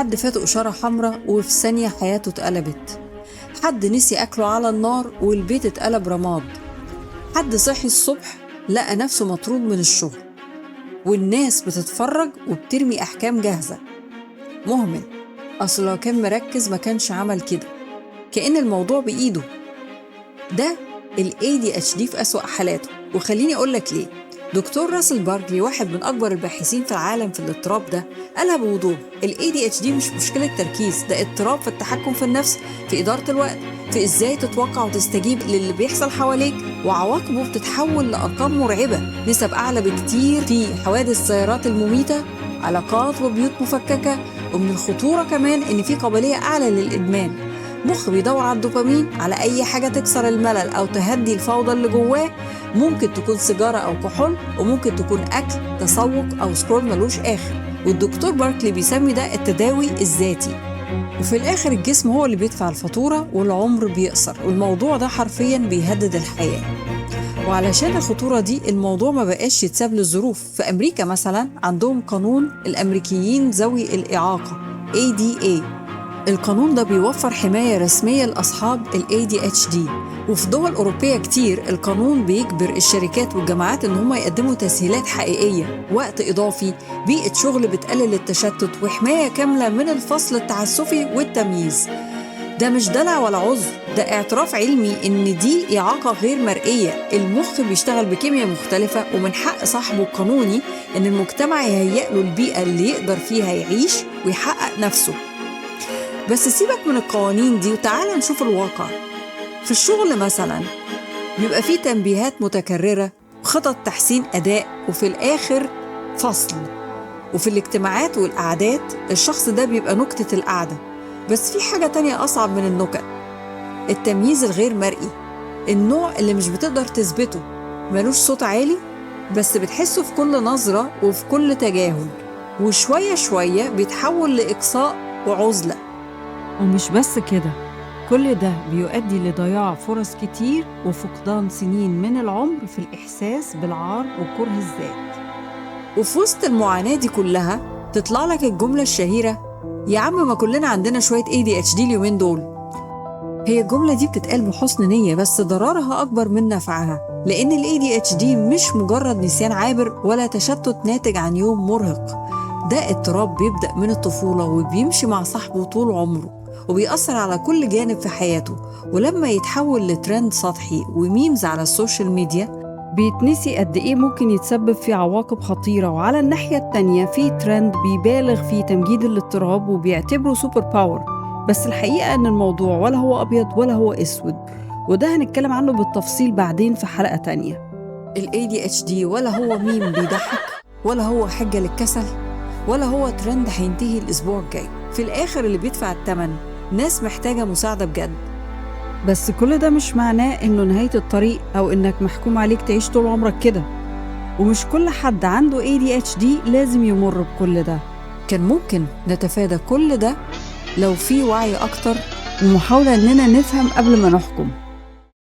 حد فاته إشارة حمراء وفي ثانية حياته اتقلبت. حد نسي أكله على النار والبيت اتقلب رماد. حد صحي الصبح لقى نفسه مطرود من الشغل، والناس بتتفرج وبترمي أحكام جاهزة. مهمل، أصل لو كان مركز ما كانش عمل كده، كأن الموضوع بإيده. ده ال ADHD في أسوأ حالاته. وخليني أقولك ليه. دكتور راسل باركلي، واحد من أكبر الباحثين في العالم في الاضطراب ده، قالها بوضوح: ال ADHD مش مشكلة تركيز، ده اضطراب في التحكم في النفس، في إدارة الوقت، في إزاي تتوقع وتستجيب للي بيحصل حواليك، وعواقبه بتتحول لأرقام مرعبة، نسب أعلى بكتير في حوادث السيارات المميتة، علاقات وبيوت مفككة، ومن الخطورة كمان إن في قابلية أعلى للإدمان. مخ بيدور على الدوبامين، على أي حاجة تكسر الملل أو تهدي الفوضى اللي جواه. ممكن تكون سيجارة أو كحول، وممكن تكون أكل، تسوق، أو سكرول ملوش آخر. والدكتور باركلي بيسمي ده التداوي الذاتي. وفي الآخر الجسم هو اللي بيدفع الفاتورة والعمر بيقصر، والموضوع ده حرفياً بيهدد الحياة. وعلشان الخطورة دي الموضوع ما بقاش يتساب للظروف. في أمريكا مثلاً عندهم قانون الأمريكيين ذوي الإعاقة ADA. القانون ده بيوفر حماية رسمية لأصحاب ال ADHD. وفي دول أوروبية كتير القانون بيجبر الشركات والجامعات إن هم يقدموا تسهيلات حقيقية، وقت إضافي، بيئة شغل بتقلل التشتت، وحماية كاملة من الفصل التعسفي والتمييز. ده مش دلع ولا عذر، ده اعتراف علمي إن دي إعاقة غير مرئية. المخ بيشتغل بكيمياء مختلفة، ومن حق صاحبه القانوني إن المجتمع يهيئ له البيئة اللي يقدر فيها يعيش ويحقق نفسه. بس سيبك من القوانين دي وتعالى نشوف الواقع. في الشغل مثلا بيبقى فيه تنبيهات متكررة، خطط تحسين أداء، وفي الآخر فصل. وفي الاجتماعات والقعدات الشخص ده بيبقى نكتة القعدة. بس في حاجة تانية أصعب من النكت: التمييز الغير مرئي، النوع اللي مش بتقدر تثبته، ملوش صوت عالي بس بتحسه في كل نظرة وفي كل تجاهل، وشوية شوية بيتحول لإقصاء وعزلة. ومش بس كده، كل ده بيؤدي لضياع فرص كتير وفقدان سنين من العمر في الإحساس بالعار وكره الذات. وفي وسط المعاناة دي كلها تطلع لك الجملة الشهيرة: يا عم ما كلنا عندنا شوية ADHD اليومين دول. هي الجملة دي بتتقال بحسن نية، بس ضررها أكبر من نفعها، لأن ال ADHD مش مجرد نسيان عابر ولا تشتت ناتج عن يوم مرهق. ده اضطراب بيبدأ من الطفولة وبيمشي مع صاحبه طول عمره، وبيأثر على كل جانب في حياته. ولما يتحول لترند سطحي وميمز على السوشيال ميديا بيتنسي قد إيه ممكن يتسبب في عواقب خطيرة. وعلى الناحية التانية في ترند بيبالغ في تمجيد الاضطراب وبيعتبره سوبر باور، بس الحقيقة أن الموضوع ولا هو أبيض ولا هو أسود، وده هنتكلم عنه بالتفصيل بعدين في حلقة تانية. ال ADHD ولا هو ميم بيضحك، ولا هو حجة للكسل، ولا هو ترند هينتهي الأسبوع الجاي. في الآخر اللي بيدفع الثمن ناس محتاجة مساعدة بجد. بس كل ده مش معناه إنه نهاية الطريق أو إنك محكوم عليك تعيش طول عمرك كده. ومش كل حد عنده ADHD لازم يمر بكل ده. كان ممكن نتفادى كل ده لو في وعي أكتر ومحاولة إننا نفهم قبل ما نحكم.